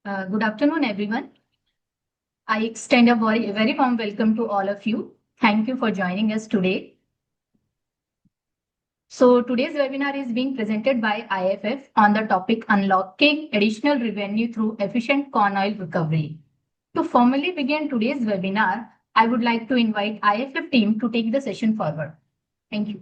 Good afternoon, everyone. I extend a very warm welcome to all of you. Thank you for joining us today. So today's webinar is being presented by IFF on the topic Unlocking Additional Revenue Through Efficient Corn Oil Recovery. To formally begin today's webinar, I would like to invite IFF team to take the session forward. Thank you.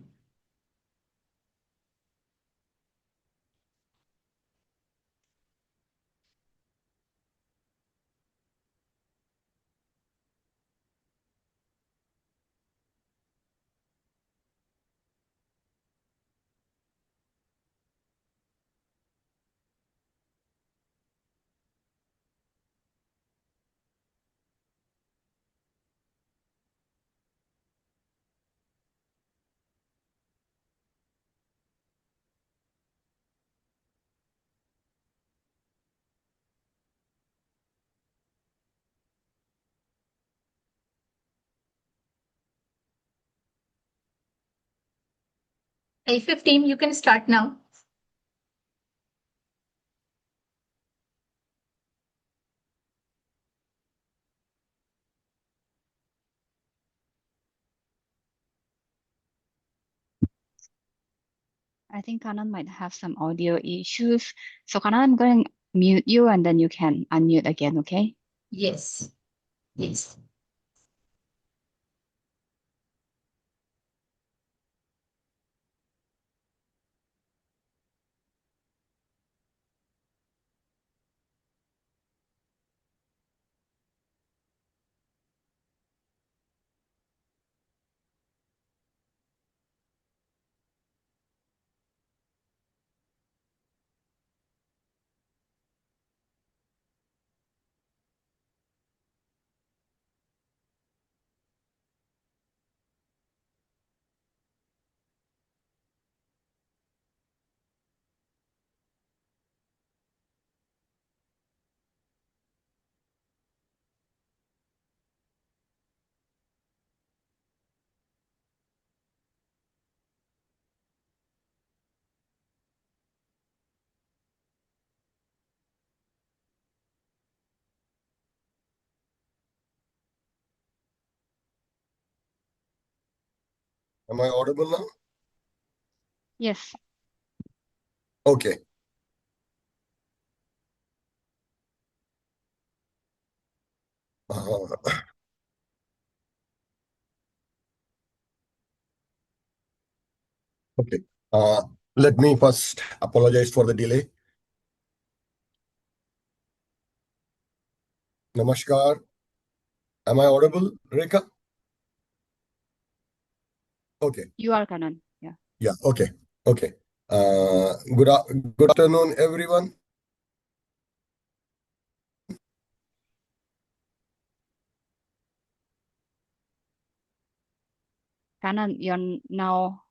IFF team, you can start now. I think Kanan might have some audio issues. So Kanan, I'm going to mute you and then you can unmute again, okay? Yes. Yes. Am I audible now? Yes. Okay. Okay. Let me first apologize for the delay. Namaskar. Am I audible, Rekha? Okay. You are Kanan. Yeah. Yeah. Okay. Okay. Good afternoon, everyone. Kanan, you're now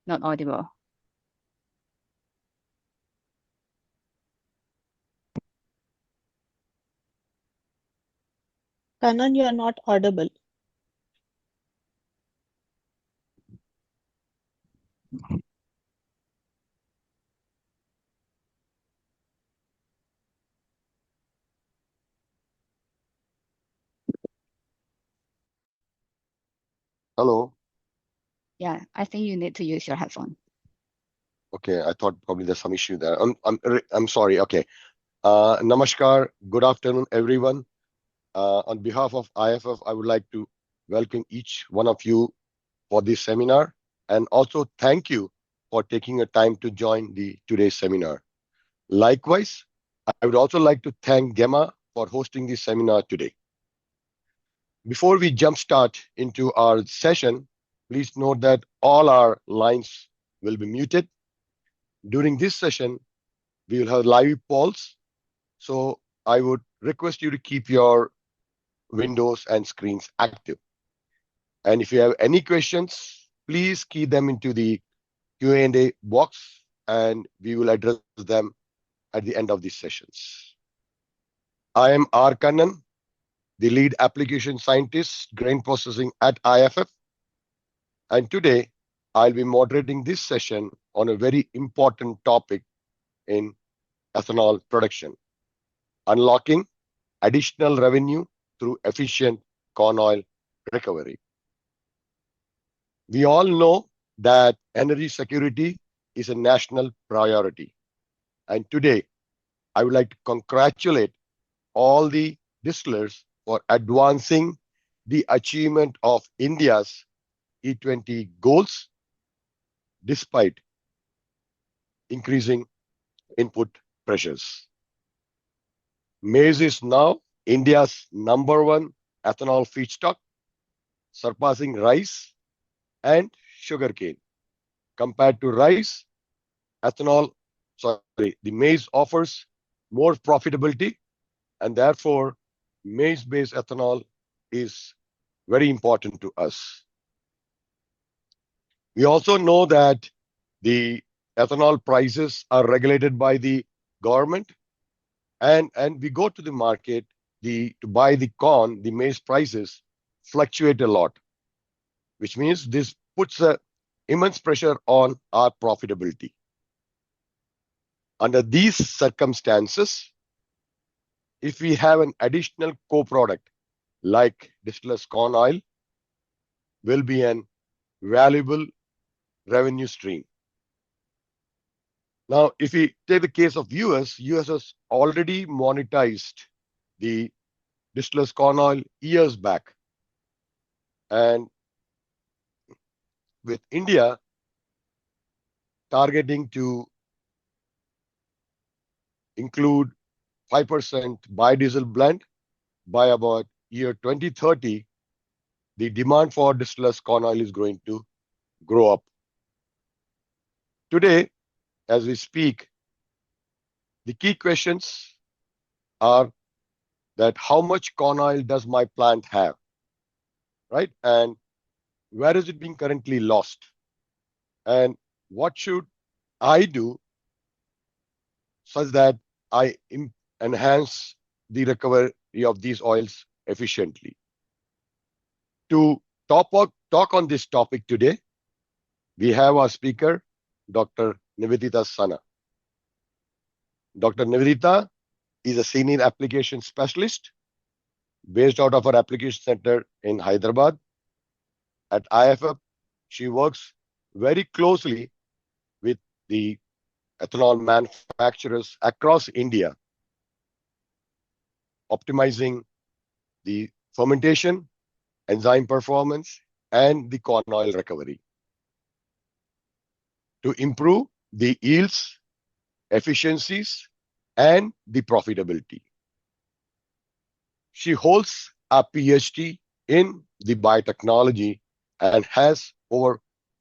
not audible. Kanan, you are not audible. Hello. Yeah, I think you need to use your headphone. Okay, I thought probably there's some issue there. I'm sorry. Okay. Namaskar. Good afternoon, everyone. On behalf of IFF, I would like to welcome each one of you for this seminar, and also thank you for taking a time to join the today's seminar. Likewise, I would also like to thank Gemma for hosting this seminar today. Before we jumpstart into our session, please note that all our lines will be muted. During this session, we will have live polls. So I would request you to keep your windows and screens active. And if you have any questions, please key them into the Q&A box and we will address them at the end of these sessions. I am R. Kannan, the lead application scientist, grain processing at IFF. And today I'll be moderating this session on a very important topic in ethanol production. unlocking additional revenue through efficient corn oil recovery. We all know that energy security is a national priority. And today, I would like to congratulate all the distillers for advancing the achievement of India's E20 goals despite increasing input pressures. Maize is now India's #1 ethanol feedstock, surpassing rice and sugarcane. Compared to rice, the maize offers more profitability, and therefore maize-based ethanol is very important to us. We also know that the ethanol prices are regulated by the government, and we go to the market to buy the corn. The maize prices fluctuate a lot, which means this puts immense pressure on our profitability. Under these circumstances, if we have an additional co-product like distillers corn oil, will be an valuable revenue stream. Now, if we take the case of US has already monetized the distillers corn oil years back. And with India targeting to include 5% biodiesel blend by about year 2030, the demand for distillers corn oil is going to grow up. Today, as we speak, the key questions are that how much corn oil does my plant have, right? And where is it being currently lost? And what should I do such that I enhance the recovery of these oils efficiently? To talk on this topic today, we have our speaker, Dr. Nivedita Sana. Dr. Nivedita is a senior application specialist based out of our application center in Hyderabad. At IFF, she works very closely with the ethanol manufacturers across India, optimizing the fermentation, enzyme performance, and the corn oil recovery to improve the yields, efficiencies, and the profitability. She holds a PhD in the biotechnology and has over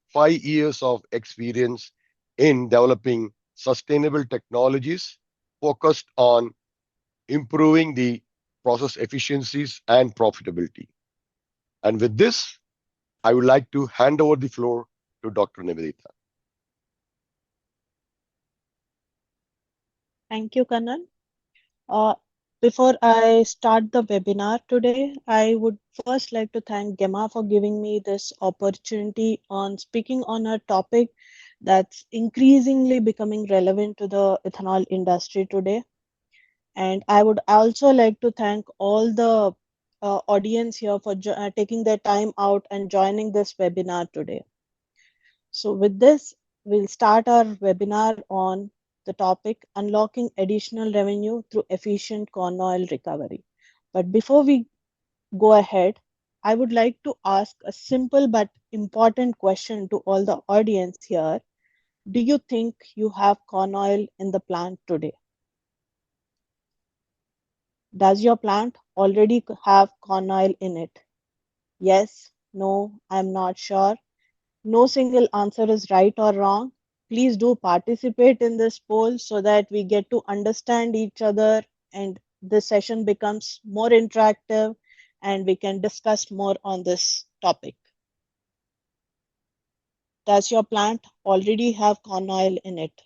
5 years of experience in developing sustainable technologies focused on improving the process efficiencies and profitability. And with this, I would like to hand over the floor to Dr. Nivedita. Thank you, Kannan. Before I start the webinar today, I would first like to thank Gemma for giving me this opportunity on speaking on a topic that's increasingly becoming relevant to the ethanol industry today. And I would also like to thank all the audience here for taking their time out and joining this webinar today. So with this, we'll start our webinar on the topic unlocking additional revenue through efficient corn oil recovery. But before we go ahead, I would like to ask a simple but important question to all the audience here. Do you think you have corn oil in the plant today? Does your plant already have corn oil in it? Yes, no, I'm not sure. No single answer is right or wrong. Please do participate in this poll so that we get to understand each other and this session becomes more interactive and we can discuss more on this topic. Does your plant already have corn oil in it?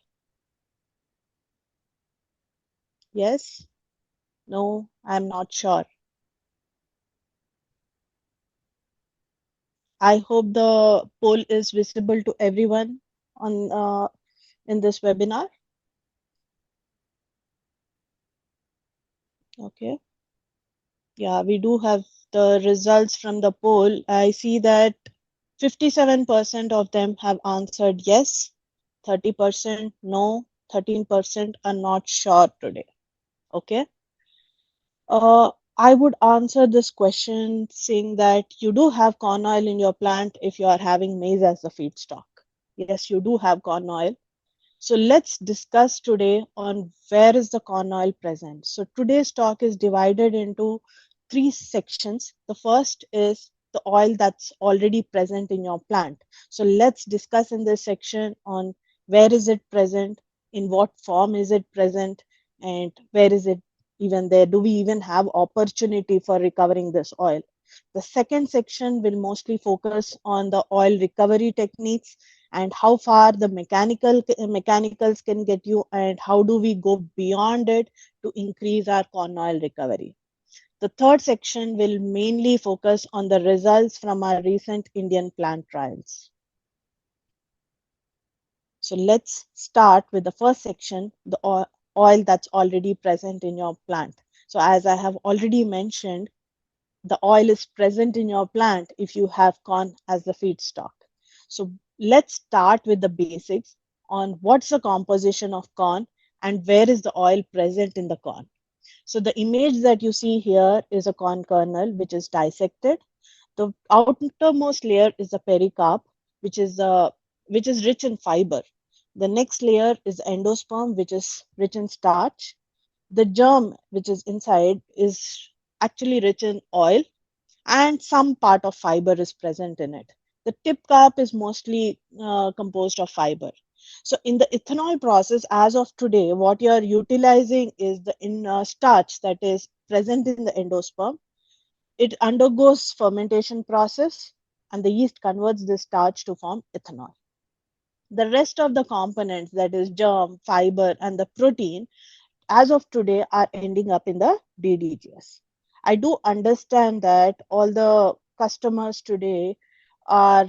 Yes? No, I'm not sure. I hope the poll is visible to everyone on in this webinar. Okay. Yeah, we do have the results from the poll. I see that 57% of them have answered yes, 30% no, 13% are not sure today. Okay. I would answer this question saying that you do have corn oil in your plant if you are having maize as the feedstock. Yes, you do have corn oil. So let's discuss today on where is the corn oil present. So today's talk is divided into three sections. The first is the oil that's already present in your plant. So let's discuss in this section on where is it present, in what form is it present, and where is it even there? Do we even have opportunity for recovering this oil? The second section will mostly focus on the oil recovery techniques and how far the mechanicals can get you, and how do we go beyond it to increase our corn oil recovery. The third section will mainly focus on the results from our recent Indian plant trials. So let's start with the first section, the oil that's already present in your plant. So as I have already mentioned, the oil is present in your plant if you have corn as the feedstock. So let's start with the basics on what's the composition of corn and where is the oil present in the corn. So the image that you see here is a corn kernel which is dissected. The outermost layer is the pericarp, which is rich in fiber. The next layer is endosperm, which is rich in starch. The germ, which is inside, is actually rich in oil, and some part of fiber is present in it. The tip carp is mostly composed of fiber. So in the ethanol process, as of today, what you are utilizing is the starch that is present in the endosperm. It undergoes fermentation process, and the yeast converts this starch to form ethanol. The rest of the components, that is germ, fiber, and the protein, as of today are ending up in the DDGS. I do understand that all the customers today are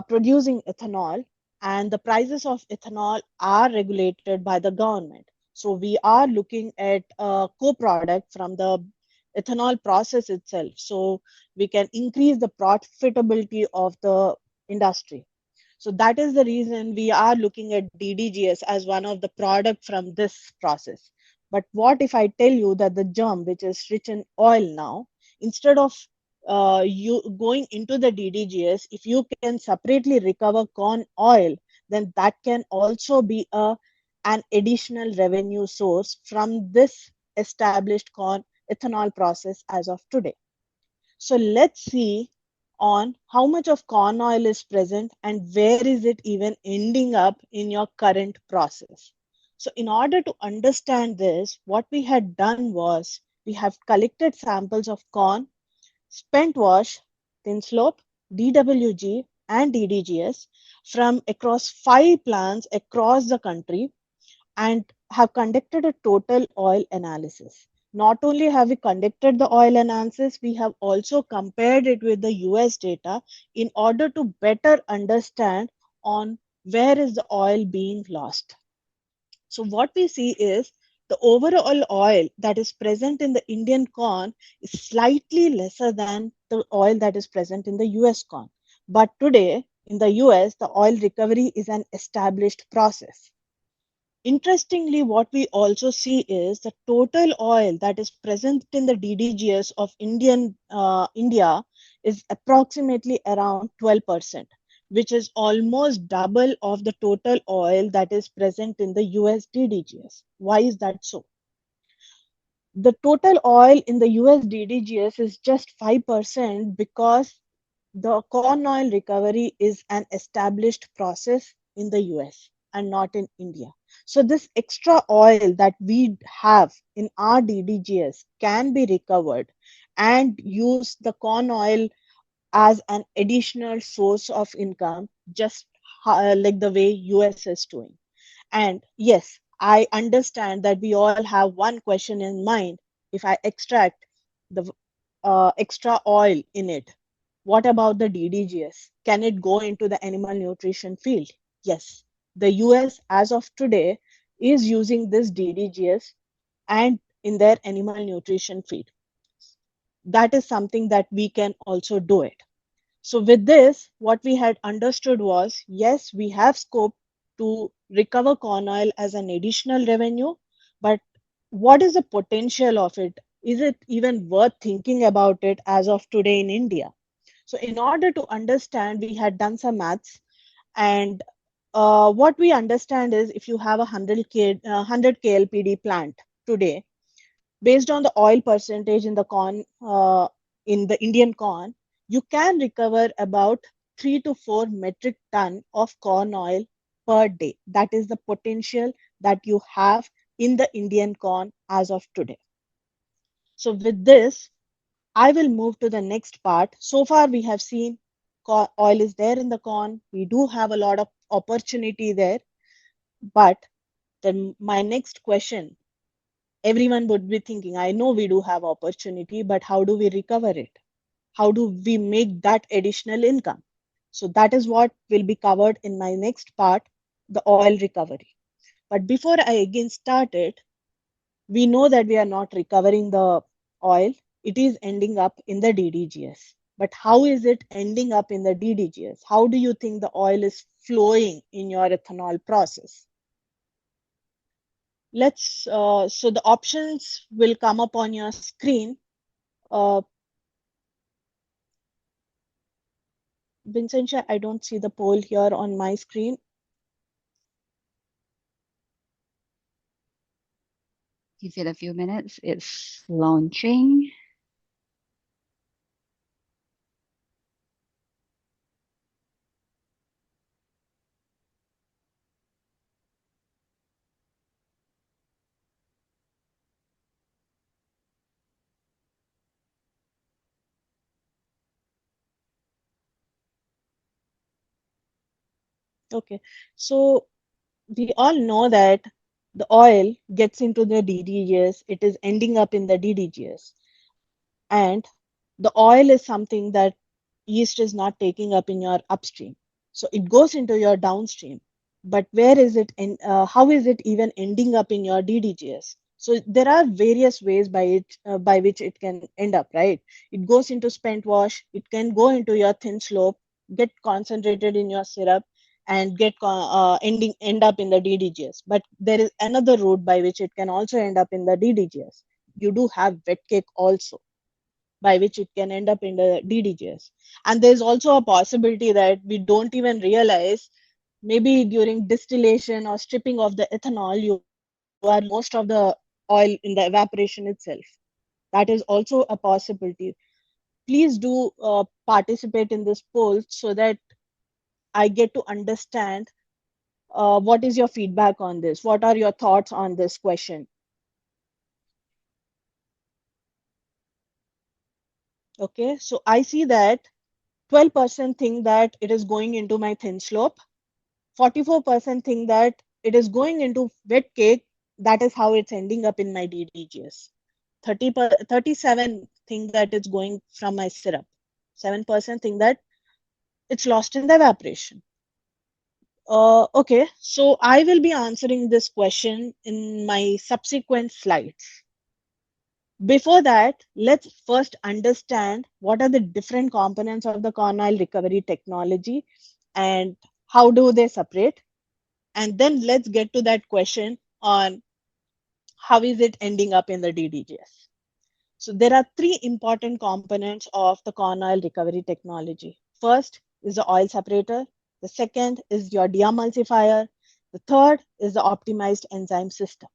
producing ethanol, and the prices of ethanol are regulated by the government. So we are looking at a co-product from the ethanol process itself, so we can increase the profitability of the industry. So that is the reason we are looking at DDGS as one of the product from this process. But what if I tell you that the germ, which is rich in oil now, instead of you going into the DDGS, if you can separately recover corn oil, then that can also be an additional revenue source from this established corn ethanol process as of today. So let's see on how much of corn oil is present and where is it even ending up in your current process. So in order to understand this, what we had done was we have collected samples of corn, spent wash, thin slope, DWG, and DDGS from across 5 plants across the country and have conducted a total oil analysis. Not only have we conducted the oil analysis, we have also compared it with the US data in order to better understand on where is the oil being lost. So what we see is the overall oil that is present in the Indian corn is slightly lesser than the oil that is present in the US corn. But today in the US, the oil recovery is an established process. Interestingly, what we also see is the total oil that is present in the DDGS of India is approximately around 12%, which is almost double of the total oil that is present in the US DDGS. Why is that so? The total oil in the US DDGS is just 5% because the corn oil recovery is an established process in the US and not in India. So this extra oil that we have in our DDGS can be recovered and use the corn oil as an additional source of income, just like the way US is doing. And yes, I understand that we all have one question in mind. If I extract the extra oil in it, what about the DDGS? Can it go into the animal nutrition field? Yes. The US, as of today, is using this DDGS, and in their animal nutrition feed. That is something that we can also do it. So with this, what we had understood was, yes, we have scope to recover corn oil as an additional revenue, but what is the potential of it? Is it even worth thinking about it as of today in India? So in order to understand, we had done some maths, and what we understand is if you have a 100 KLPD plant today, based on the oil percentage in the corn, in the Indian corn, you can recover about 3 to 4 metric ton of corn oil per day. That is the potential that you have in the Indian corn as of today. So with this, I will move to the next part. So far, we have seen oil is there in the corn. We do have a lot of opportunity there. But then my next question, everyone would be thinking, I know we do have opportunity, but how do we recover it? How do we make that additional income? So that is what will be covered in my next part, the oil recovery. But before I again start it, we know that we are not recovering the oil. It is ending up in the DDGS. But how is it ending up in the DDGS? How do you think the oil is flowing in your ethanol process? So the options will come up on your screen. Vincentia, I don't see the poll here on my screen. Give it a few minutes. It's launching. Okay, so we all know that the oil gets into the DDGS, it is ending up in the DDGS. And the oil is something that yeast is not taking up in your upstream. So it goes into your downstream. But where is it in, how is it even ending up in your DDGS? So there are various ways by which it can end up, right? It goes into spent wash, it can go into your thin slope, get concentrated in your syrup, and end up in the DDGS. But there is another route by which it can also end up in the DDGS. You do have wet cake also, by which it can end up in the DDGS. And there's also a possibility that we don't even realize, maybe during distillation or stripping of the ethanol, you are most of the oil in the evaporation itself. That is also a possibility. Please do participate in this poll so that I get to understand what is your feedback on this. What are your thoughts on this question? Okay, so I see that 12% think that it is going into my thin slope. 44% think that it is going into wet cake. That is how it's ending up in my DDGS. 37 think that it's going from my syrup. 7% think that it's lost in the evaporation. Okay, so I will be answering this question in my subsequent slides. Before that, let's first understand what are the different components of the corn oil recovery technology and how do they separate. And then let's get to that question on how is it ending up in the DDGS. So there are three important components of the corn oil recovery technology. First is the oil separator. The second is your deemulsifier. The third is the optimized enzyme system.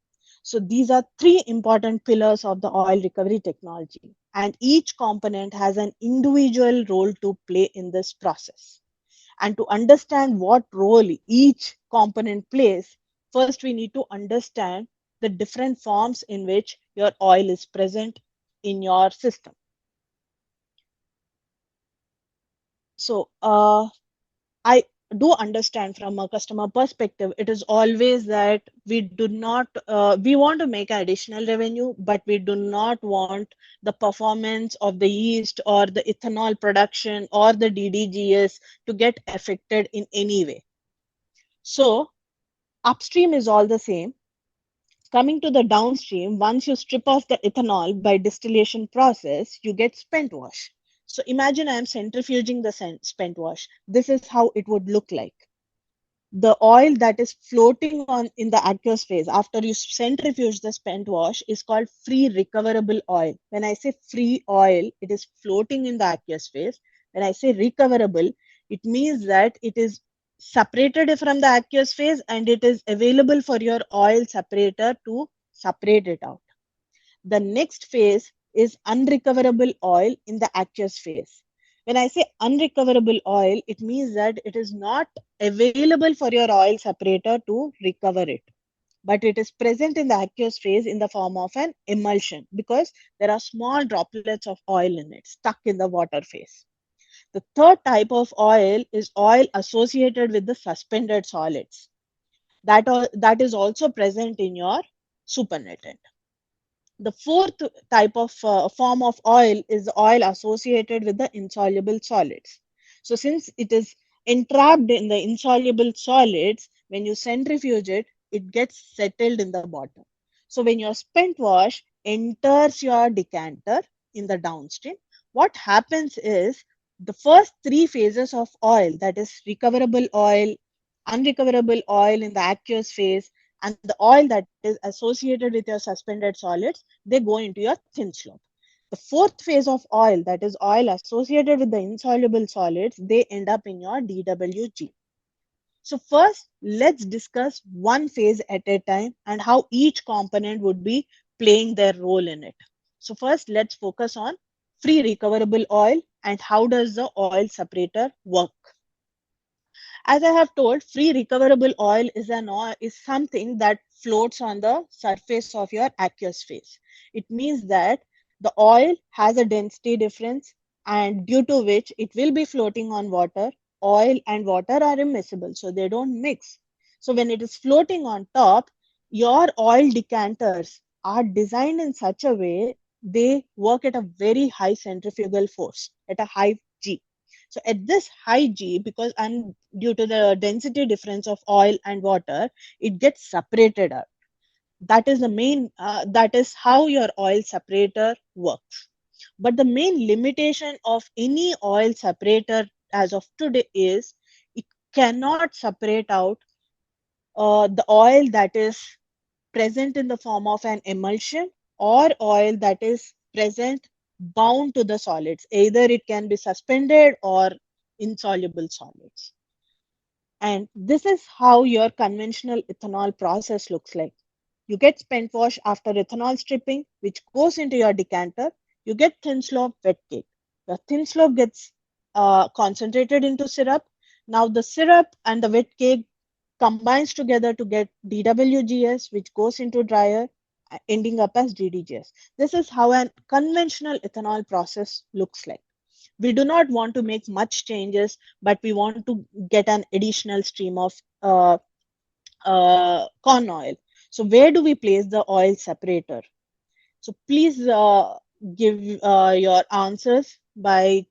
So these are three important pillars of the oil recovery technology, and each component has an individual role to play in this process. And to understand what role each component plays, first we need to understand the different forms in which your oil is present in your system. So I do understand from a customer perspective, it is always that we do not, we want to make additional revenue, but we do not want the performance of the yeast or the ethanol production or the DDGS to get affected in any way. So upstream is all the same. Coming to the downstream, once you strip off the ethanol by distillation process, you get spent wash. So imagine I am centrifuging the spent wash. This is how it would look like. The oil that is floating on in the aqueous phase after you centrifuge the spent wash is called free recoverable oil. When I say free oil, it is floating in the aqueous phase. When I say recoverable, it means that it is separated from the aqueous phase and it is available for your oil separator to separate it out. The next phase is unrecoverable oil in the aqueous phase. When I say unrecoverable oil, it means that it is not available for your oil separator to recover it, but it is present in the aqueous phase in the form of an emulsion because there are small droplets of oil in it stuck in the water phase. The third type of oil is oil associated with the suspended solids. That is also present in your supernatant. The fourth type of form of oil is the oil associated with the insoluble solids. So since it is entrapped in the insoluble solids, when you centrifuge it, it gets settled in the bottom. So when your spent wash enters your decanter in the downstream, what happens is the first three phases of oil, that is recoverable oil, unrecoverable oil in the aqueous phase, and the oil that is associated with your suspended solids, they go into your thin slope. The fourth phase of oil, that is oil associated with the insoluble solids, they end up in your DWG. So first, let's discuss one phase at a time and how each component would be playing their role in it. So first, let's focus on free recoverable oil and how does the oil separator work. As I have told, free recoverable oil is something that floats on the surface of your aqueous phase. It means that the oil has a density difference and due to which it will be floating on water. Oil and water are immiscible, so they don't mix. So when it is floating on top, your oil decanters are designed in such a way they work at a very high centrifugal force, at a high G. So at this high G, because and due to the density difference of oil and water, it gets separated out. That is the main, that is how your oil separator works. But the main limitation of any oil separator as of today is it cannot separate out the oil that is present in the form of an emulsion or oil that is present bound to the solids. Either it can be suspended or insoluble solids. And this is how your conventional ethanol process looks like. You get spent wash after ethanol stripping, which goes into your decanter. You get thin slope wet cake. The thin slope gets concentrated into syrup. Now the syrup and the wet cake combines together to get DWGS, which goes into dryer, ending up as DDGS. This is how a conventional ethanol process looks like. We do not want to make much changes, but we want to get an additional stream of corn oil. So where do we place the oil separator? So please give your answers by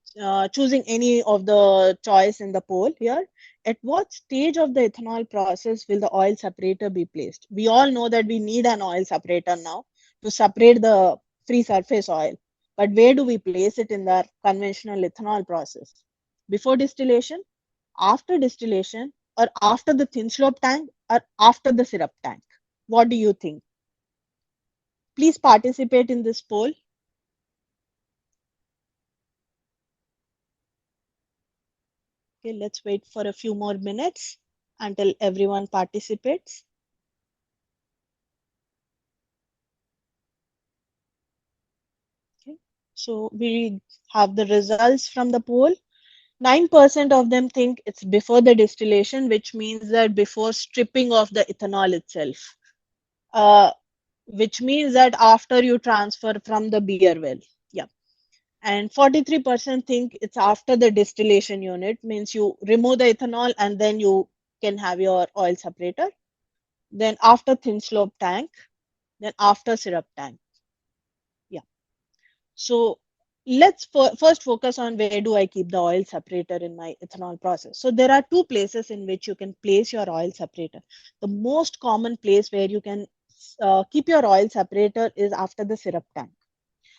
choosing any of the choice in the poll here. At what stage of the ethanol process will the oil separator be placed? We all know that we need an oil separator now to separate the free surface oil. But where do we place it in the conventional ethanol process? Before distillation, after distillation, or after the thin slope tank, or after the syrup tank? What do you think? Please participate in this poll. Okay, let's wait for a few more minutes until everyone participates. Okay, so we have the results from the poll. 9% of them think it's before the distillation, which means that before stripping of the ethanol itself. Which means that after you transfer from the beer well. Yeah. And 43% think it's after the distillation unit, means you remove the ethanol and then you can have your oil separator. Then after thin slope tank, then after syrup tank. Yeah. So let's first focus on where do I keep the oil separator in my ethanol process. So there are two places in which you can place your oil separator. The most common place where you can keep your oil separator is after the syrup tank.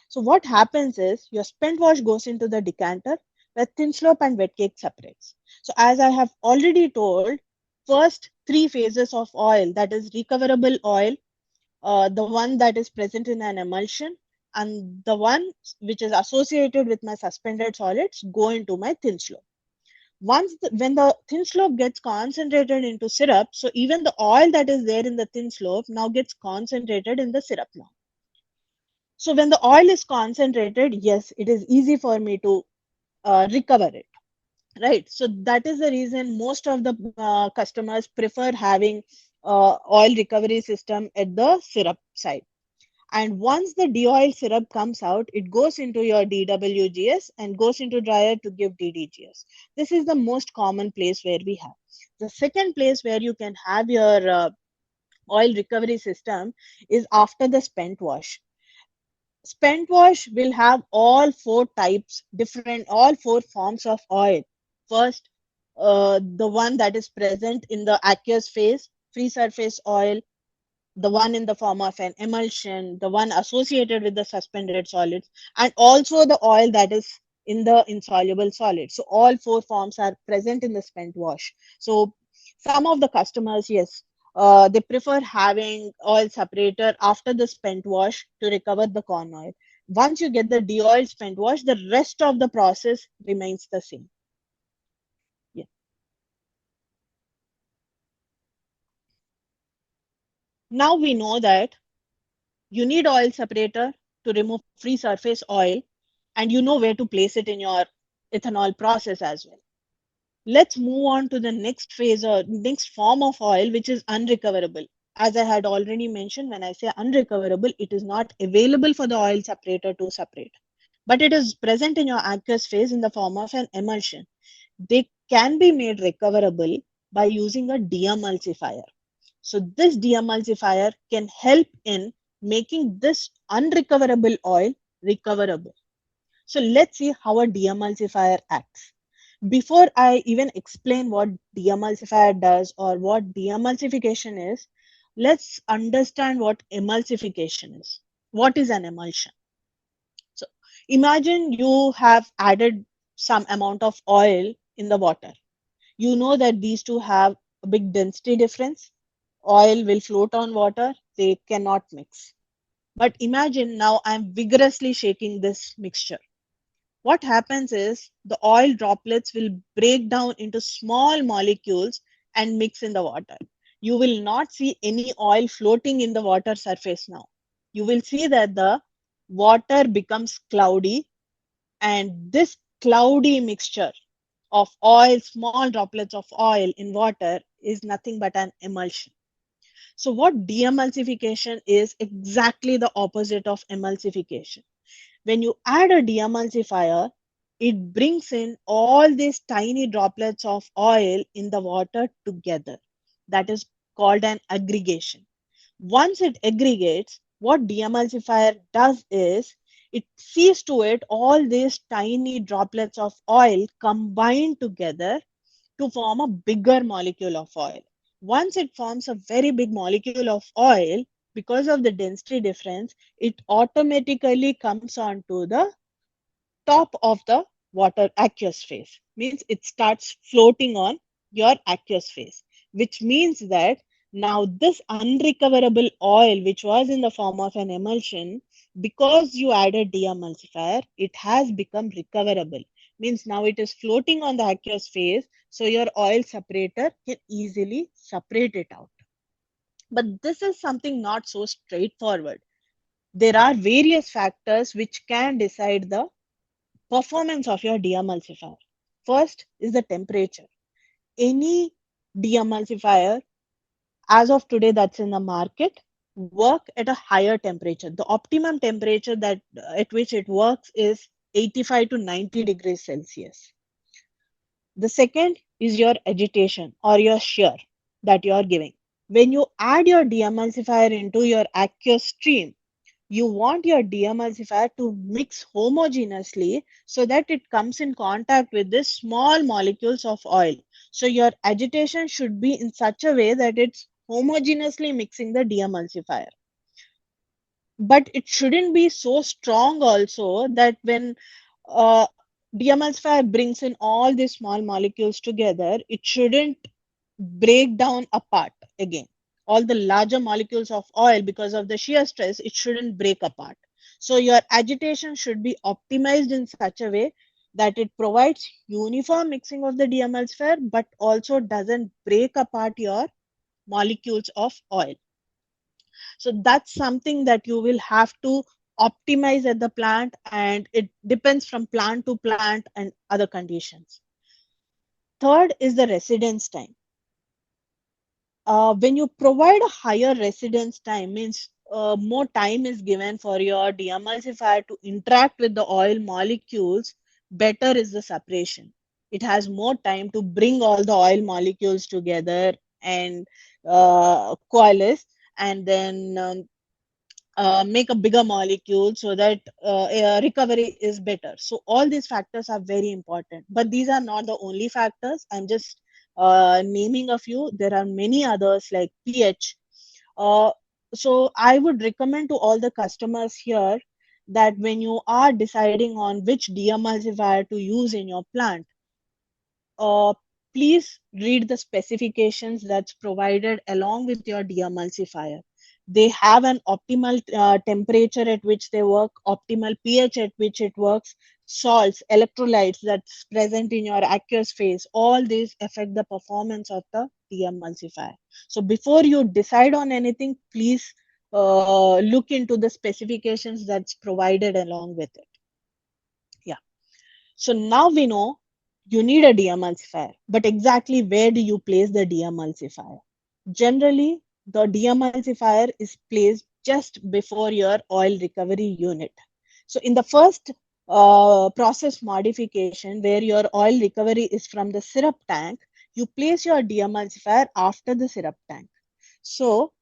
So what happens is your spent wash goes into the decanter where thin slope and wet cake separates. So as I have already told, first three phases of oil, that is recoverable oil, the one that is present in an emulsion, and the one which is associated with my suspended solids go into my thin slope. When the thin slope gets concentrated into syrup, so even the oil that is there in the thin slope now gets concentrated in the syrup now. So when the oil is concentrated, yes, it is easy for me to recover it, right? So that is the reason most of the customers prefer having oil recovery system at the syrup side. And once the de-oil syrup comes out, it goes into your DWGS and goes into dryer to give DDGS. This is the most common place where we have. The second place where you can have your oil recovery system is after the spent wash. Spent wash will have all four types, all four forms of oil. First, the one that is present in the aqueous phase, free surface oil, the one in the form of an emulsion, the one associated with the suspended solids, and also the oil that is in the insoluble solid. So all four forms are present in the spent wash. So some of the customers, yes, they prefer having oil separator after the spent wash to recover the corn oil. Once you get the de-oiled spent wash, the rest of the process remains the same. Yeah. Now we know that you need oil separator to remove free surface oil, and you know where to place it in your ethanol process as well. Let's move on to the next phase or next form of oil, which is unrecoverable. As I had already mentioned, when I say unrecoverable, it is not available for the oil separator to separate, but it is present in your aqueous phase in the form of an emulsion. They can be made recoverable by using a deemulsifier. So this deemulsifier can help in making this unrecoverable oil recoverable. So let's see how a deemulsifier acts. Before I even explain what deemulsifier does or what deemulsification is, let's understand what emulsification is. What is an emulsion? So imagine you have added some amount of oil in the water. You know that these two have a big density difference. Oil will float on water, they cannot mix. But imagine now I'm vigorously shaking this mixture. What happens is the oil droplets will break down into small molecules and mix in the water. You will not see any oil floating in the water surface now. You will see that the water becomes cloudy, and this cloudy mixture of oil, small droplets of oil in water, is nothing but an emulsion. So what deemulsification is exactly the opposite of emulsification. When you add a deemulsifier, it brings in all these tiny droplets of oil in the water together. That is called an aggregation. Once it aggregates, what deemulsifier does is it sees to it all these tiny droplets of oil combined together to form a bigger molecule of oil. Once it forms a very big molecule of oil, because of the density difference, it automatically comes onto the top of the water aqueous phase. Means it starts floating on your aqueous phase, which means that now this unrecoverable oil, which was in the form of an emulsion, because you added deemulsifier, it has become recoverable. Means now it is floating on the aqueous phase, so your oil separator can easily separate it out. But this is something not so straightforward. There are various factors which can decide the performance of your deemulsifier. First is the temperature. Any deemulsifier as of today that's in the market work at a higher temperature. The optimum temperature that at which it works is 85 to 90 degrees Celsius. The second is your agitation or your shear that you are giving. When you add your deemulsifier into your aqueous stream, you want your deemulsifier to mix homogeneously so that it comes in contact with these small molecules of oil. So your agitation should be in such a way that it's homogeneously mixing the demulsifier. But it shouldn't be so strong also that when uh, demulsifier brings in all these small molecules together, it shouldn't break down apart again. All the larger molecules of oil, because of the shear stress, it shouldn't break apart. So your agitation should be optimized in such a way that it provides uniform mixing of the demulsifier, but also doesn't break apart your molecules of oil. So that's something that you will have to optimize at the plant, and it depends from plant to plant and other conditions. Third is the residence time. When you provide a higher residence time, means more time is given for your demulsifier to interact with the oil molecules, better is the separation. It has more time to bring all the oil molecules together and coalesce, and then make a bigger molecule so that recovery is better. So all these factors are very important, but these are not the only factors. I'm just naming a few. There are many others like pH. Uh, so I would recommend to all the customers here that when you are deciding on which demulsifier to use in your plant, uh, please read the specifications that's provided along with your demulsifier. They have an optimal temperature at which they work, optimal pH at which it works, salts, electrolytes that's present in your aqueous phase. All these affect the performance of the demulsifier. So before you decide on anything, please look into the specifications that's provided along with it. Yeah. So now we know you need a demulsifier, but exactly where do you place the demulsifier? Generally, the demulsifier is placed just before your oil recovery unit. So in the first process modification, where your oil recovery is from the syrup tank, you place your demulsifier after the syrup tank. So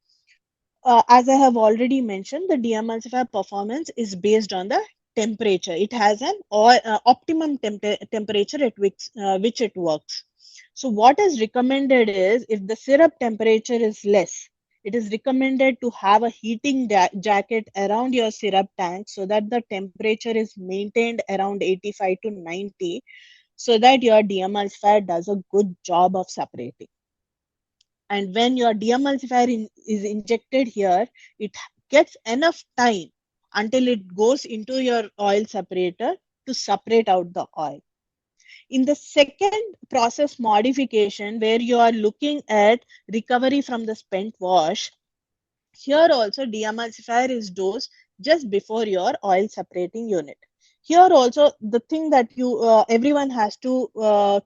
as I have already mentioned, the demulsifier performance is based on the temperature. It has an optimum temperature at which it works. So what is recommended is, if the syrup temperature is less, it is recommended to have a heating jacket around your syrup tank so that the temperature is maintained around 85 to 90, so that your demulsifier does a good job of separating. And when your demulsifier is injected here, it gets enough time until it goes into your oil separator to separate out the oil. In the second process modification, where you are looking at recovery from the spent wash, here also demulsifier is dosed just before your oil separating unit. Here also, the thing that you everyone has to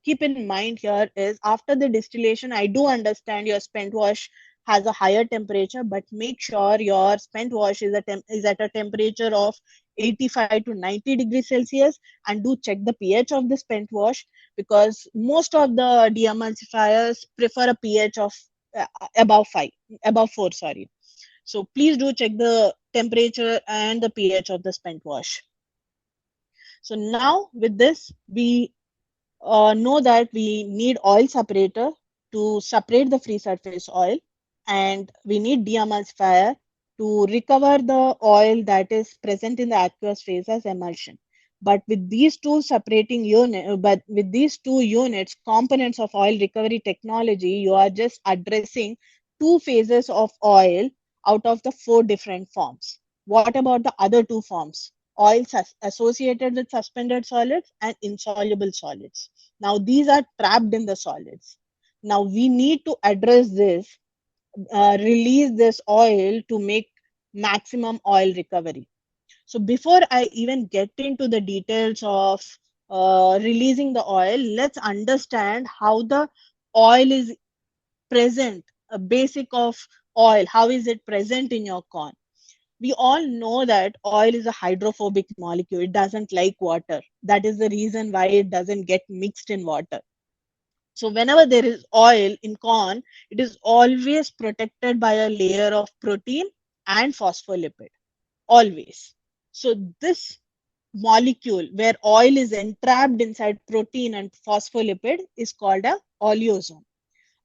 keep in mind here is, after the distillation, I do understand your spent wash has a higher temperature, but make sure your spent wash is at a temperature of 85 to 90 degrees Celsius, and do check the pH of the spent wash, because most of the demulsifiers prefer a pH of above 4, sorry. So please do check the temperature and the pH of the spent wash. So now with this, we know that we need oil separator to separate the free surface oil, and we need demulsifier to recover the oil that is present in the aqueous phase as emulsion. But with these two units, components of oil recovery technology, you are just addressing 2 phases of oil out of the 4 different forms. What about the other 2 forms? Oils associated with suspended solids and insoluble solids. Now these are trapped in the solids. Now we need to address this, release this oil to make maximum oil recovery. So before I even get into the details of releasing the oil, let's understand how the oil is present, a basic of oil, how is it present in your corn. We all know that oil is a hydrophobic molecule. It doesn't like water. That is the reason why it doesn't get mixed in water. So whenever there is oil in corn, it is always protected by a layer of protein and phospholipid, always. So this molecule where oil is entrapped inside protein and phospholipid is called a oleosome.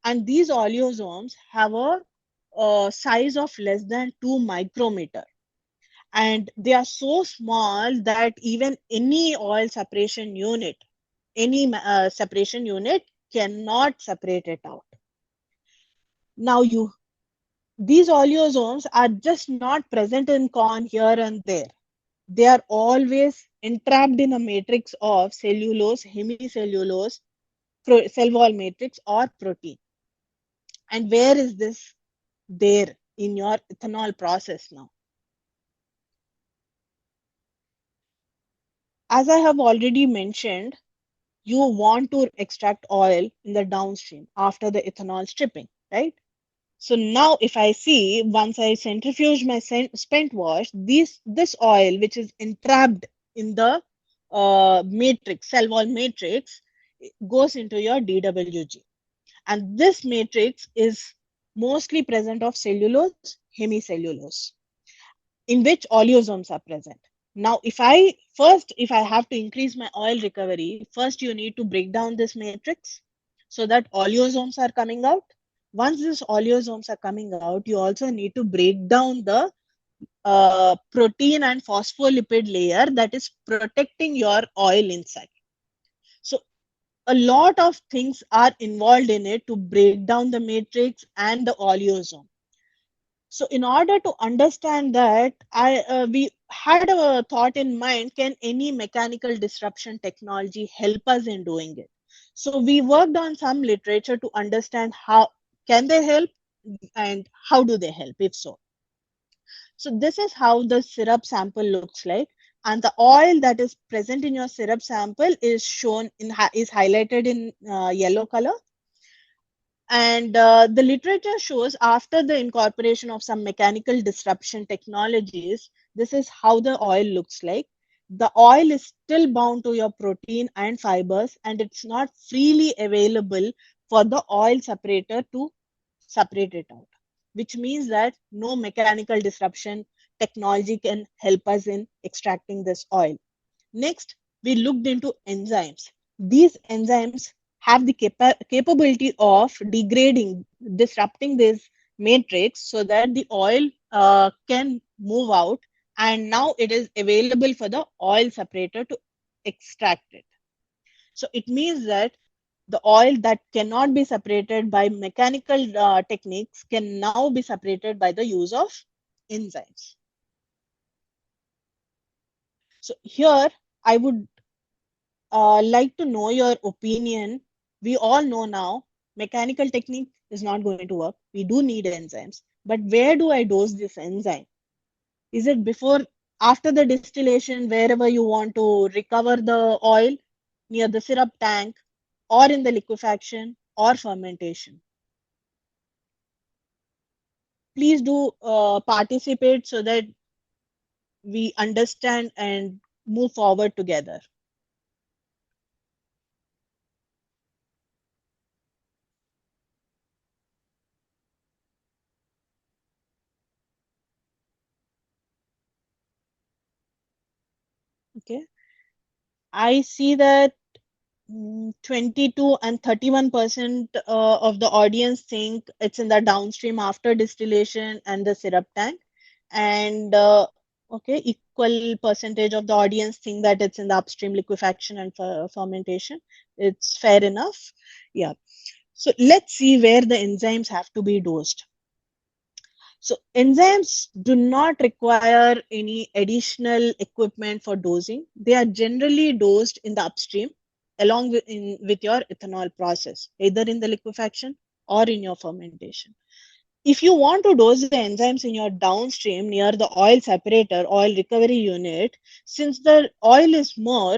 And these oleosomes have a size of less than 2 micrometer. And they are so small that even any oil separation unit, any separation unit cannot separate it out. Now these oleosomes are just not present in corn here and there. They are always entrapped in a matrix of cellulose, hemicellulose, cell wall matrix, or protein. And where is this there in your ethanol process now? As I have already mentioned, you want to extract oil in the downstream after the ethanol stripping, right? So now if I see, once I centrifuge my spent wash, this oil which is entrapped in the matrix, cell wall matrix, goes into your DWG. And this matrix is mostly present of cellulose, hemicellulose, in which oleosomes are present. Now, if I have to increase my oil recovery, first you need to break down this matrix so that oleosomes are coming out. Once these oleosomes are coming out, you also need to break down the protein and phospholipid layer that is protecting your oil inside. So a lot of things are involved in it to break down the matrix and the oleosome. So in order to understand that, we had a thought in mind, can any mechanical disruption technology help us in doing it? So we worked on some literature to understand how can they help and how do they help, if so. So this is how the syrup sample looks like. And the oil that is present in your syrup sample is shown is highlighted in yellow color. And the literature shows after the incorporation of some mechanical disruption technologies, this is how the oil looks like. The oil is still bound to your protein and fibers, and it's not freely available for the oil separator to separate it out, which means that no mechanical disruption technology can help us in extracting this oil. Next, we looked into enzymes. These enzymes have the capability of degrading, disrupting this matrix so that the oil can move out, and now it is available for the oil separator to extract it. So it means that the oil that cannot be separated by mechanical techniques can now be separated by the use of enzymes. So here I would like to know your opinion. We all know now mechanical technique is not going to work. We do need enzymes. But where do I dose this enzyme? Is it before, after the distillation, wherever you want to recover the oil, near the syrup tank, or in the liquefaction or fermentation? Please do participate so that we understand and move forward together. Okay. I see that 22 and 31% of the audience think it's in the downstream after distillation and the syrup tank. And okay, equal percentage of the audience think that it's in the upstream liquefaction and fermentation. It's fair enough. Yeah. So let's see where the enzymes have to be dosed. So enzymes do not require any additional equipment for dosing. They are generally dosed in the upstream along with your ethanol process, either in the liquefaction or in your fermentation. If you want to dose the enzymes in your downstream near the oil separator, oil recovery unit, since the oil is more,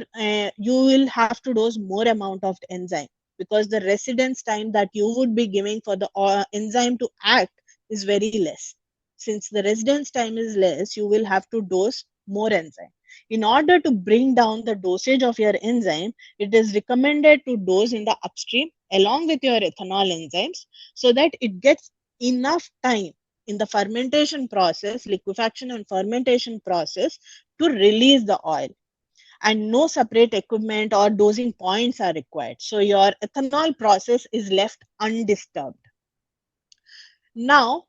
you will have to dose more amount of enzyme, because the residence time that you would be giving for the enzyme to act is very less. Since the residence time is less, you will have to dose more enzyme. In order to bring down the dosage of your enzyme, it is recommended to dose in the upstream along with your ethanol enzymes so that it gets enough time in the fermentation process, liquefaction and fermentation process, to release the oil. And no separate equipment or dosing points are required. So your ethanol process is left undisturbed. Now,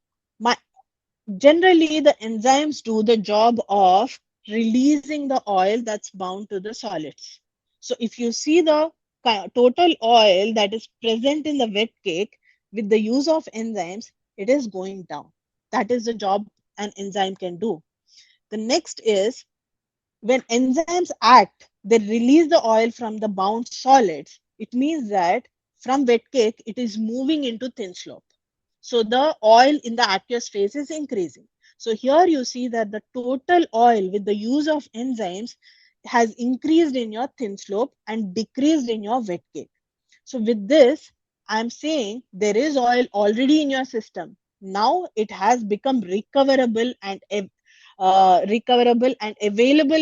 Generally, the enzymes do the job of releasing the oil that's bound to the solids. So if you see the total oil that is present in the wet cake with the use of enzymes, it is going down. That is the job an enzyme can do. The next is when enzymes act, they release the oil from the bound solids. It means that from wet cake, it is moving into thin slope. So the oil in the aqueous phase is increasing. So here you see that the total oil with the use of enzymes has increased in your thin slope and decreased in your wet cake. So with this, I'm saying there is oil already in your system. Now it has become recoverable and available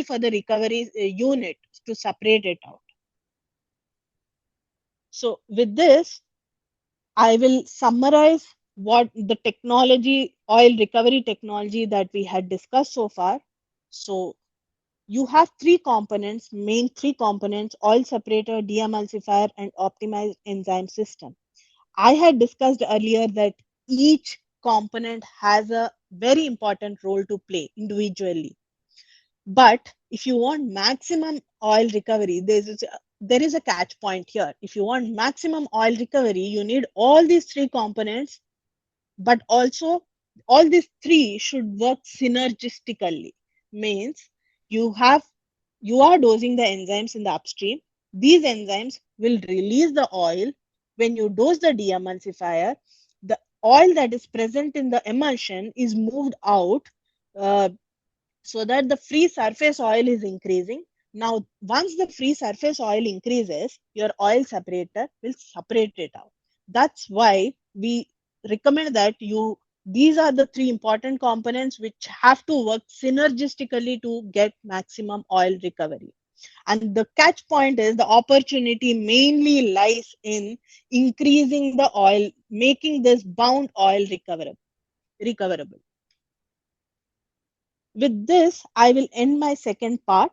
for the recovery unit to separate it out. So with this, I will summarize what the technology, oil recovery technology that we had discussed so far. So you have main three components, oil separator, deemulsifier, and optimized enzyme system. I had discussed earlier that each component has a very important role to play individually. But if you want maximum oil recovery, there is a catch point here. If you want maximum oil recovery, you need all these three components, but also all these three should work synergistically. Means you are dosing the enzymes in the upstream. These enzymes will release the oil. When you dose the deemulsifier, the oil that is present in the emulsion is moved out, uh, so that the free surface oil is increasing. Now, once the free surface oil increases, your oil separator will separate it out. That's why we recommend that these are the three important components which have to work synergistically to get maximum oil recovery. And the catch point is the opportunity mainly lies in increasing the oil, making this bound oil recoverable. With this, I will end my second part.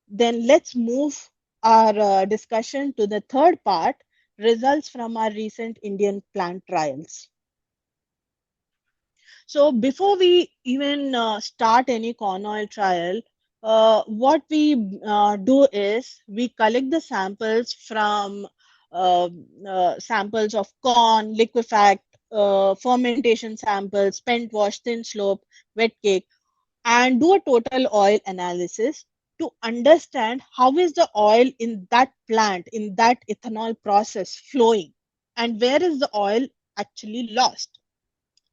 Then let's move our discussion to the third part, results from our recent Indian plant trials. So before we even start any corn oil trial, what we do is we collect the samples from samples of corn, liquefact, fermentation samples, spent wash, thin slope, wet cake, and do a total oil analysis to understand how is the oil in that plant, in that ethanol process flowing, and where is the oil actually lost.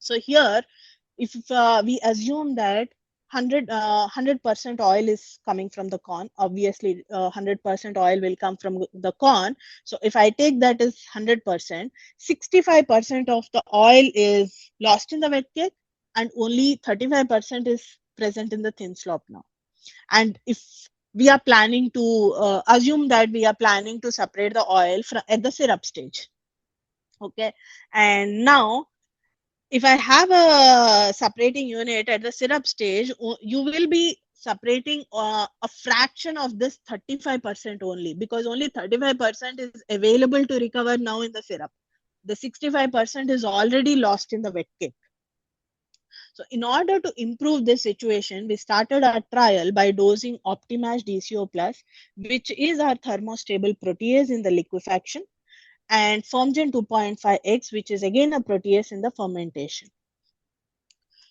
So here, if we assume that 100% oil is coming from the corn, obviously 100% oil will come from the corn. So if I take that as 100%, 65% of the oil is lost in the wet cake and only 35% is present in the thin slope now. And if we are planning to assume that we are planning to separate the oil at the syrup stage, okay, and now if I have a separating unit at the syrup stage, you will be separating a fraction of this 35% only, because only 35% is available to recover now in the syrup. The 65% is already lost in the wet cake. So in order to improve this situation, we started our trial by dosing optimized DCO plus, which is our thermostable protease in the liquefaction, and Fermgen 2.5x, which is again a protease in the fermentation.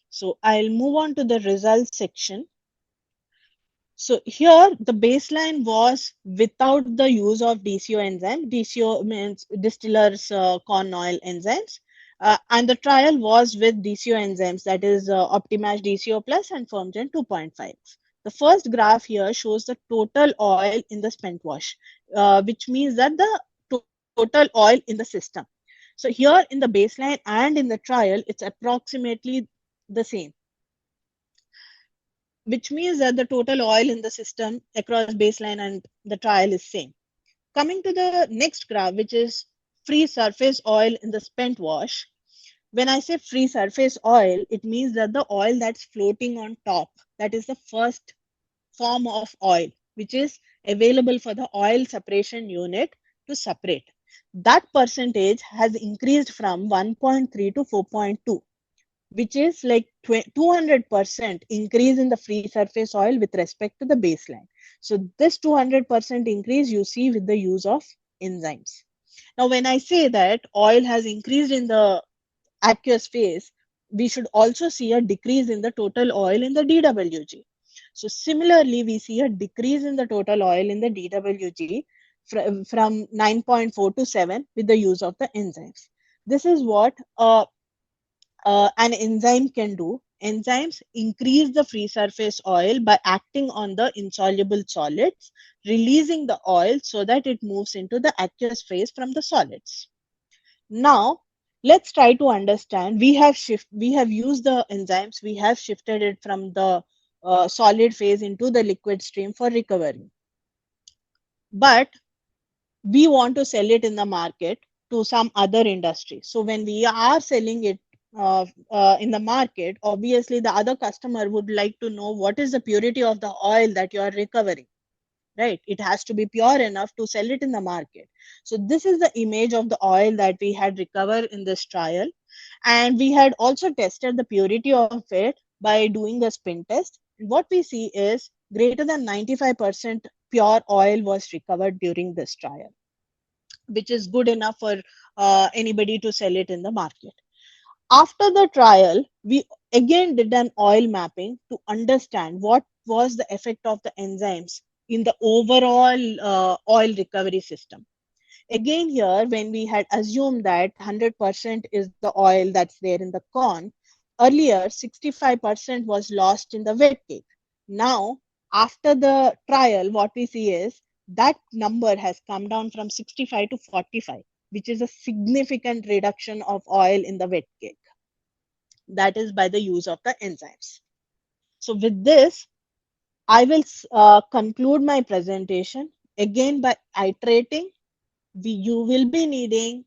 So I'll move on to the results section. So here the baseline was without the use of DCO enzyme. DCO means distillers corn oil enzymes. And the trial was with DCO enzymes, that is optimized DCO plus and Fermgen 2.5. The first graph here shows the total oil in the spent wash, which means that the total oil in the system. So here in the baseline and in the trial, it's approximately the same, which means that the total oil in the system across baseline and the trial is same. Coming to the next graph, which is free surface oil in the spent wash. When I say free surface oil, it means that the oil that's floating on top, that is the first form of oil, which is available for the oil separation unit to separate. That percentage has increased from 1.3 to 4.2. which is like 200% increase in the free surface oil with respect to the baseline. So this 200% increase you see with the use of enzymes. Now, when I say that oil has increased in the aqueous phase, we should also see a decrease in the total oil in the DWG. So similarly, we see a decrease in the total oil in the DWG from 9.4 to 7 with the use of the enzymes. This is what an enzyme can do. Enzymes increase the free surface oil by acting on the insoluble solids, releasing the oil so that it moves into the aqueous phase from the solids. Now, let's try to understand. We have used the enzymes. We have shifted it from the solid phase into the liquid stream for recovery. But we want to sell it in the market to some other industry. So when we are selling it in the market, obviously the other customer would like to know what is the purity of the oil that you are recovering, right? It has to be pure enough to sell it in the market. So this is the image of the oil that we had recovered in this trial. And we had also tested the purity of it by doing a spin test. And what we see is greater than 95% pure oil was recovered during this trial, which is good enough for anybody to sell it in the market. After the trial, we again did an oil mapping to understand what was the effect of the enzymes in the overall oil recovery system. Again, here, when we had assumed that 100% is the oil that's there in the corn, earlier 65% was lost in the wet cake. Now, after the trial, what we see is that number has come down from 65 to 45, which is a significant reduction of oil in the wet cake. That is by the use of the enzymes. So with this, I will conclude my presentation again by iterating. You will be needing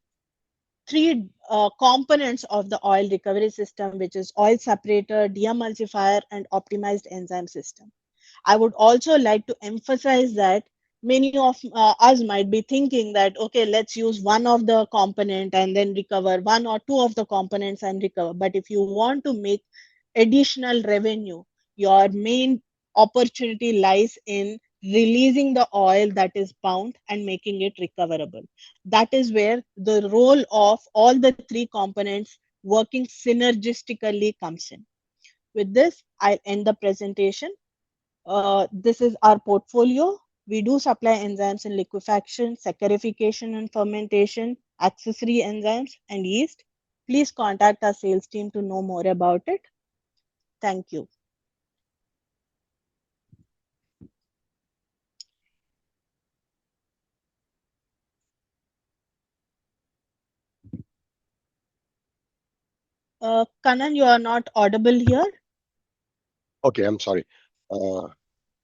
three components of the oil recovery system, which is oil separator, deemulsifier, and optimized enzyme system. I would also like to emphasize that many of us might be thinking that, okay, let's use one of the component and then recover, one or two of the components and recover. But if you want to make additional revenue, your main opportunity lies in releasing the oil that is bound and making it recoverable. That is where the role of all the three components working synergistically comes in. With this, I'll end the presentation. This is our portfolio. We do supply enzymes in liquefaction, saccharification and fermentation, accessory enzymes, and yeast. Please contact our sales team to know more about it. Thank you. Kanan, you are not audible here. Okay, I'm sorry.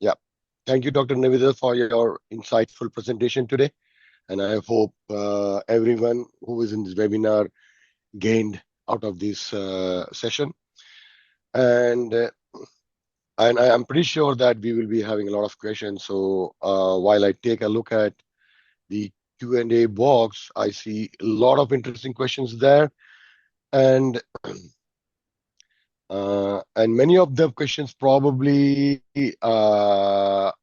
Yeah. Thank you, Dr. Nivedita, for your insightful presentation today. And I hope everyone who is in this webinar gained out of this session. And I'm pretty sure that we will be having a lot of questions. So while I take a look at the Q&A box, I see a lot of interesting questions there. And many of the questions probably are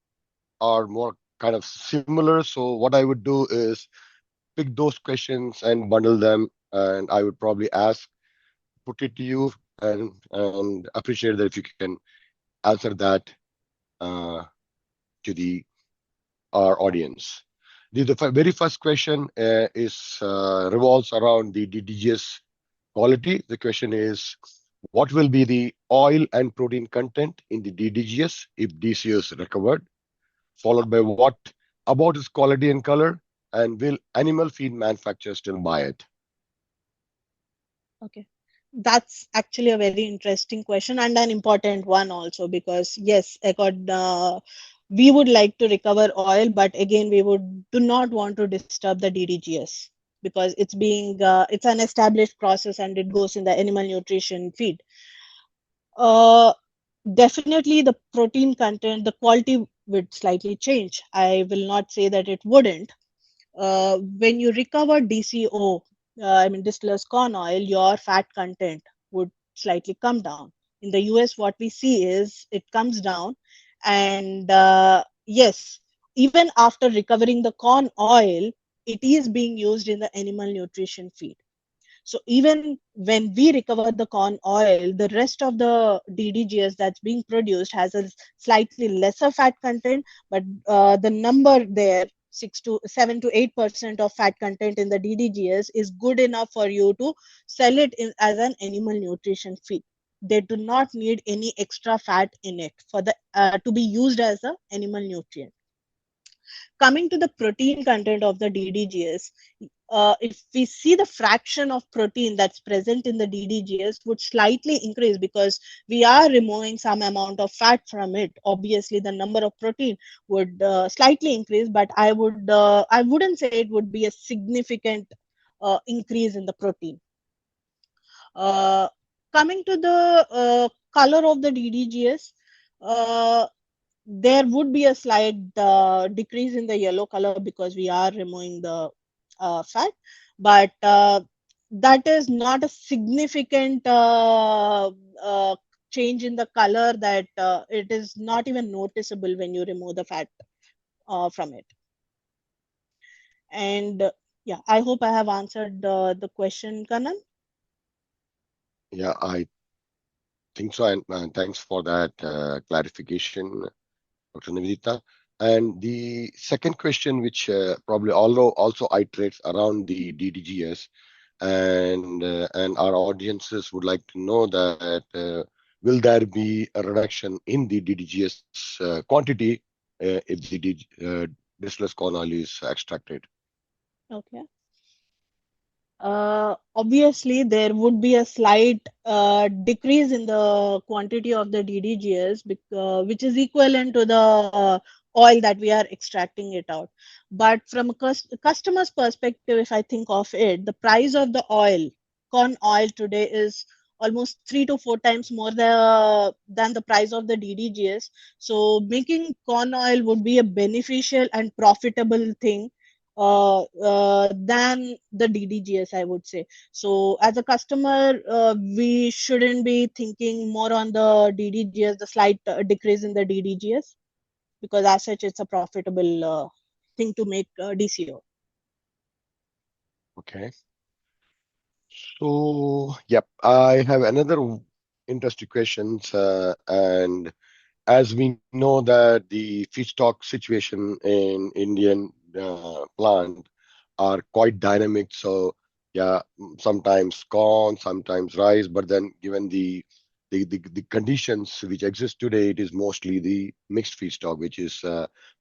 more kind of similar. So what I would do is pick those questions and bundle them, and I would probably put it to you, and appreciate that if you can answer that to our audience. The very first question revolves around the DDGS quality. The question is, what will be the oil and protein content in the DDGS if DCO is recovered? Followed by what about its quality and color? And will animal feed manufacturers still buy it? Okay. That's actually a very interesting question and an important one also, because yes, we would like to recover oil, but again, we do not want to disturb the DDGS because it's an established process and it goes in the animal nutrition feed. Definitely the protein content, the quality would slightly change. I will not say that it wouldn't. When you recover DCO, distiller's corn oil, your fat content would slightly come down. In the US, what we see is it comes down, and yes, even after recovering the corn oil, it is being used in the animal nutrition feed. So even when we recover the corn oil, the rest of the DDGS that's being produced has a slightly lesser fat content, but the number there, 7 to 8% of fat content in the DDGS is good enough for you to sell it as an animal nutrition feed. They do not need any extra fat in it for the to be used as an animal nutrient. Coming to the protein content of the DDGS, if we see the fraction of protein that's present in the DDGS would slightly increase because we are removing some amount of fat from it. Obviously, the number of protein would slightly increase, but I wouldn't say it would be a significant increase in the protein. Coming to the color of the DDGS, there would be a slight decrease in the yellow color because we are removing the fat, but that is not a significant change in the color that it is not even noticeable when you remove the fat from it. And yeah, I hope I have answered the question, Kanan. Yeah, I think so. And thanks for that clarification, Dr. Nivedita. And the second question, which probably also iterates around the DDGS, and our audiences would like to know that will there be a reduction in the DDGS quantity if the distillers corn oil is extracted? Okay. Obviously, there would be a slight decrease in the quantity of the DDGS, which is equivalent to the oil that we are extracting it out. But from a customer's perspective, if I think of it, the price of the oil, corn oil today is almost 3 to 4 times more than the price of the DDGS. So making corn oil would be a beneficial and profitable thing than the DDGS, I would say. So as a customer, we shouldn't be thinking more on the DDGS, the slight decrease in the DDGS, because as such, it's a profitable thing to make DCO. Okay. So, yep, I have another interesting questions, and as we know that the feedstock situation in Indian plant are quite dynamic. So yeah, sometimes corn, sometimes rice, but then given the conditions which exist today, it is mostly the mixed feedstock, which is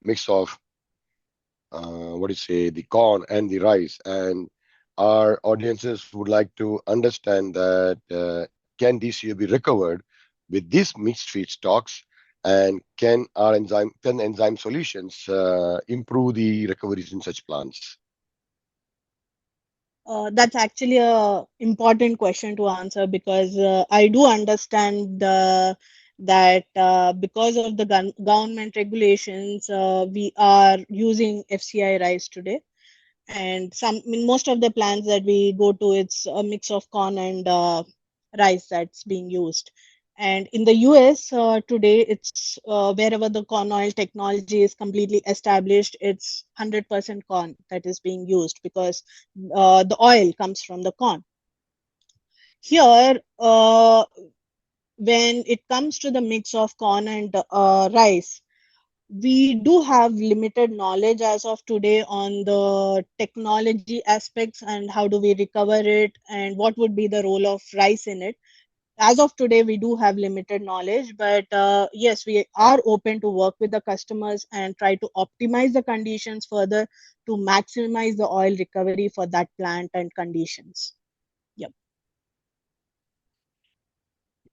mix of what do you say, the corn and the rice. And our audiences would like to understand that can DCO be recovered with these mixed feedstocks, and can enzyme solutions improve the recoveries in such plants? That's actually a important question to answer, because I do understand that because of the government regulations, we are using FCI rice today, and most of the plants that we go to, it's a mix of corn and rice that's being used. And in the US today, it's wherever the corn oil technology is completely established, it's 100% corn that is being used, because the oil comes from the corn. Here, when it comes to the mix of corn and rice, we do have limited knowledge as of today on the technology aspects and how do we recover it and what would be the role of rice in it. As of today, we do have limited knowledge, but yes, we are open to work with the customers and try to optimize the conditions further to maximize the oil recovery for that plant and conditions. Yep.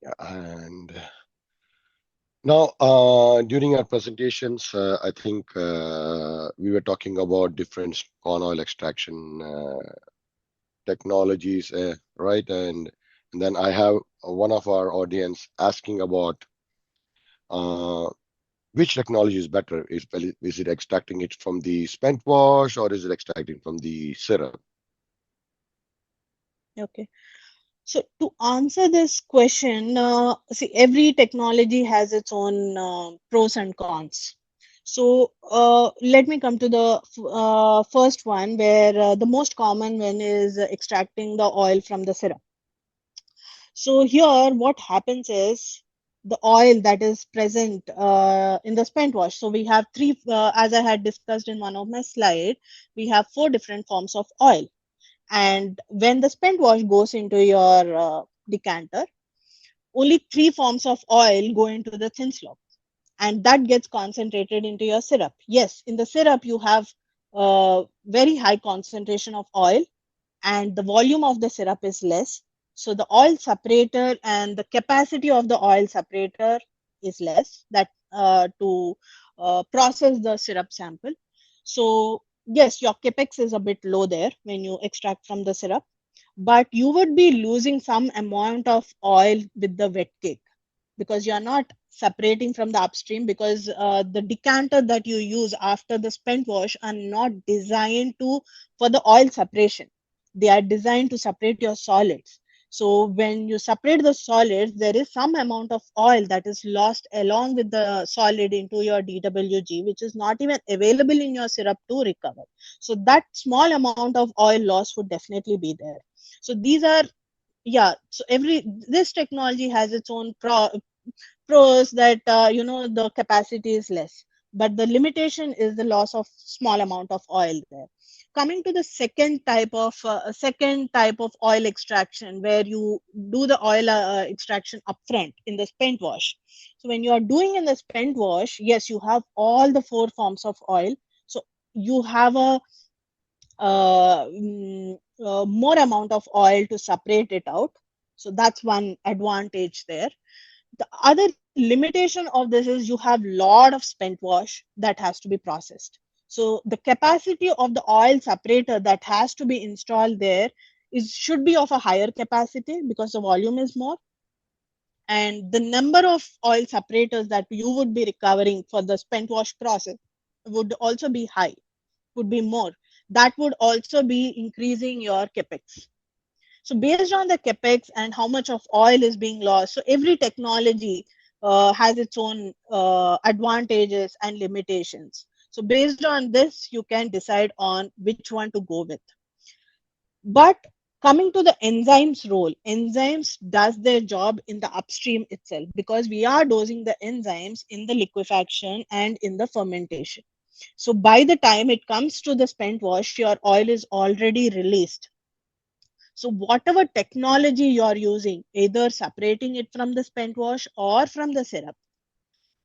Yeah, and now, during our presentations, I think we were talking about different corn oil extraction technologies, right? And then I have one of our audience asking about which technology is better. Is it extracting it from the spent wash, or is it extracting from the syrup? Okay. So to answer this question, see, every technology has its own pros and cons. So let me come to the first one, where the most common one is extracting the oil from the syrup. So here, what happens is the oil that is present in the spent wash. So we have three, as I had discussed in one of my slide, we have four different forms of oil. And when the spent wash goes into your decanter, only three forms of oil go into the thin slop, and that gets concentrated into your syrup. Yes, in the syrup, you have very high concentration of oil, and the volume of the syrup is less. So the oil separator and the capacity of the oil separator is less that to process the syrup sample. So yes, your capex is a bit low there when you extract from the syrup, but you would be losing some amount of oil with the wet cake because you're not separating from the upstream, because the decanter that you use after the spent wash are not designed to for the oil separation. They are designed to separate your solids. So when you separate the solids, there is some amount of oil that is lost along with the solid into your DWG, which is not even available in your syrup to recover. So that small amount of oil loss would definitely be there. So these are, yeah, so this technology has its own pros, that the capacity is less, but the limitation is the loss of small amount of oil there. Coming to the second type of oil extraction, where you do the oil extraction upfront in the spent wash. So when you are doing in the spent wash, yes, you have all the four forms of oil. So you have a more amount of oil to separate it out. So that's one advantage there. The other limitation of this is you have lot of spent wash that has to be processed. So the capacity of the oil separator that has to be installed there should be of a higher capacity because the volume is more, and the number of oil separators that you would be recovering for the spent wash process would also be high, would be more. That would also be increasing your capex. So based on the capex and how much of oil is being lost, so every technology has its own advantages and limitations. So based on this, you can decide on which one to go with. But coming to the enzymes role, enzymes does their job in the upstream itself, because we are dosing the enzymes in the liquefaction and in the fermentation. So by the time it comes to the spent wash, your oil is already released. So whatever technology you're using, either separating it from the spent wash or from the syrup,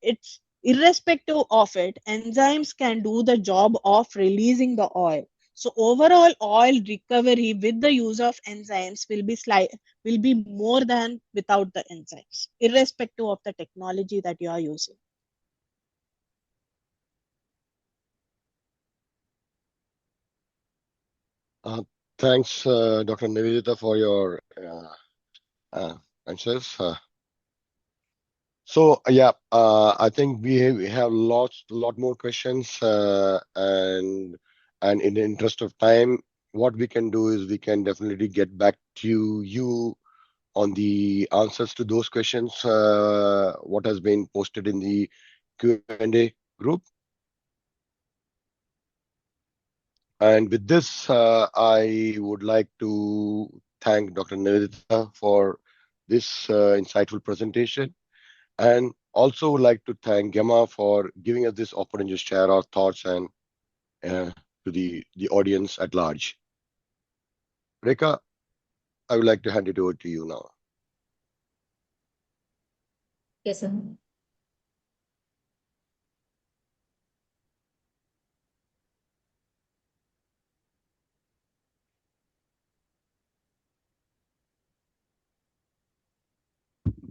it's irrespective of it, enzymes can do the job of releasing the oil. So overall oil recovery with the use of enzymes will be more than without the enzymes, irrespective of the technology that you are using. Thanks, Dr. Nivedita, for your answers. So yeah, I think we have lot more questions, and in the interest of time, what we can do is we can definitely get back to you on the answers to those questions, what has been posted in the Q&A group. And with this, I would like to thank Dr. Nivedita for this insightful presentation, and also would like to thank Gemma for giving us this opportunity to share our thoughts and to the audience at large. Rekha, I would like to hand it over to you now. Yes, sir.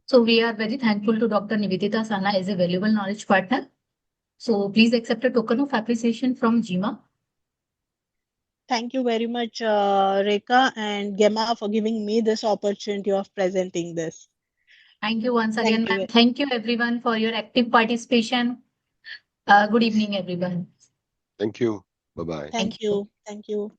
So we are very thankful to Dr. Nivedita Sana as a valuable knowledge partner. So please accept a token of appreciation from Jima. Thank you very much, Rekha and Gemma, for giving me this opportunity of presenting this. Thank you once again, Thank you. ma'am. Thank you everyone for your active participation. Good evening, everyone. Thank you. Bye-bye. Thank you. Thank you.